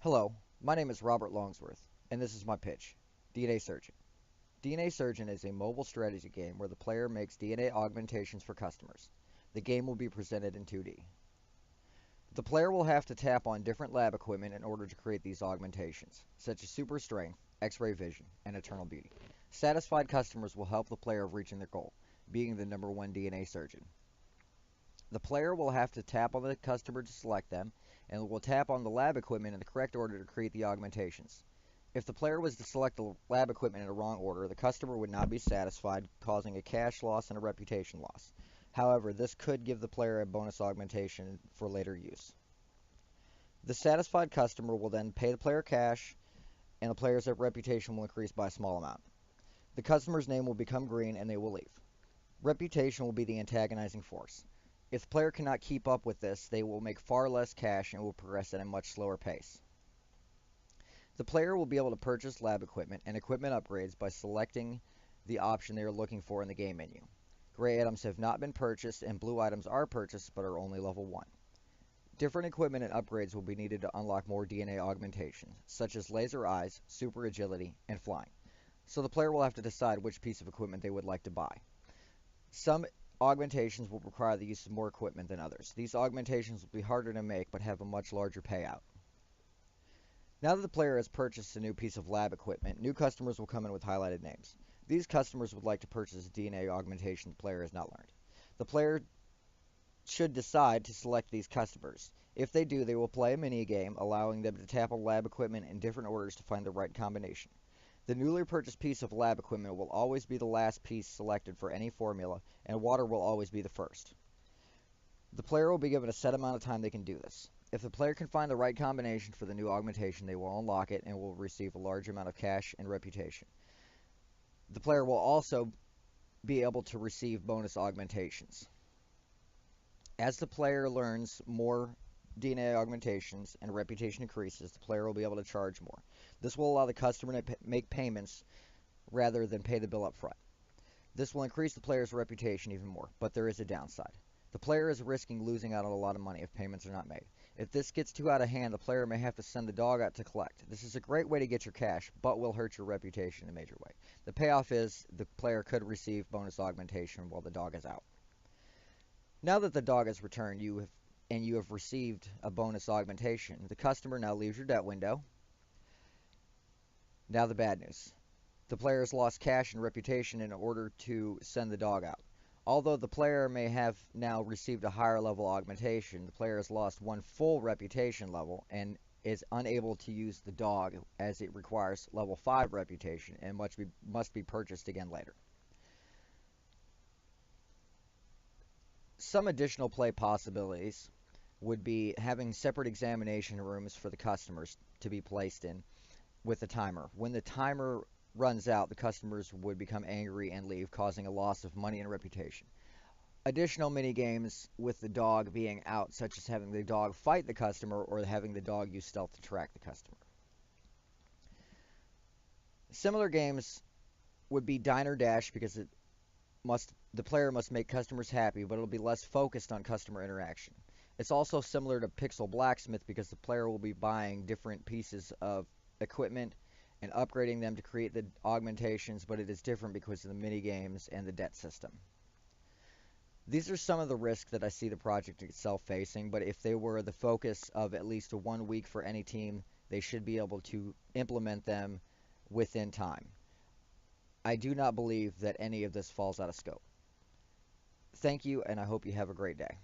Hello, my name is Robert Longsworth, and this is my pitch, DNA Surgeon. DNA Surgeon is a mobile strategy game where the player makes DNA augmentations for customers. The game will be presented in 2D. The player will have to tap on different lab equipment in order to create these augmentations, such as super strength, X-ray vision, and eternal beauty. Satisfied customers will help the player of reaching their goal, being the number one DNA surgeon. The player will have to tap on the customer to select them, and will tap on the lab equipment in the correct order to create the augmentations. If the player was to select the lab equipment in the wrong order, the customer would not be satisfied, causing a cash loss and a reputation loss. However, this could give the player a bonus augmentation for later use. The satisfied customer will then pay the player cash, and the player's reputation will increase by a small amount. The customer's name will become green, and they will leave. Reputation will be the antagonizing force. If the player cannot keep up with this, they will make far less cash and will progress at a much slower pace. The player will be able to purchase lab equipment and equipment upgrades by selecting the option they are looking for in the game menu. Gray items have not been purchased and blue items are purchased but are only level 1. Different equipment and upgrades will be needed to unlock more DNA augmentations, such as laser eyes, super agility, and flying. So the player will have to decide which piece of equipment they would like to buy. Some augmentations will require the use of more equipment than others. These augmentations will be harder to make but have a much larger payout. Now that the player has purchased a new piece of lab equipment, new customers will come in with highlighted names. These customers would like to purchase a DNA augmentation the player has not learned. The player should decide to select these customers. If they do, they will play a mini game, allowing them to tap on lab equipment in different orders to find the right combination. The newly purchased piece of lab equipment will always be the last piece selected for any formula, and water will always be the first. The player will be given a set amount of time they can do this. If the player can find the right combination for the new augmentation, they will unlock it and will receive a large amount of cash and reputation. The player will also be able to receive bonus augmentations. As the player learns more DNA augmentations and reputation increases, the player will be able to charge more. This will allow the customer to make payments rather than pay the bill up front. This will increase the player's reputation even more, but there is a downside. The player is risking losing out on a lot of money if payments are not made. If this gets too out of hand, the player may have to send the dog out to collect. This is a great way to get your cash, but will hurt your reputation in a major way. The payoff is the player could receive bonus augmentation while the dog is out. Now that the dog has returned, you have received a bonus augmentation. The customer now leaves your debt window. Now the bad news. The player has lost cash and reputation in order to send the dog out. Although the player may have now received a higher level augmentation, the player has lost one full reputation level and is unable to use the dog as it requires level 5 reputation and must be purchased again later. Some additional play possibilities would be having separate examination rooms for the customers to be placed in with a timer. When the timer runs out, the customers would become angry and leave, causing a loss of money and reputation. Additional mini games with the dog being out, such as having the dog fight the customer or having the dog use stealth to track the customer. Similar games would be Diner Dash because the player must make customers happy, but it'll be less focused on customer interaction. It's also similar to Pixel Blacksmith because the player will be buying different pieces of equipment and upgrading them to create the augmentations, but it is different because of the mini games and the debt system. These are some of the risks that I see the project itself facing, but if they were the focus of at least 1 week for any team, they should be able to implement them within time. I do not believe that any of this falls out of scope. Thank you, and I hope you have a great day.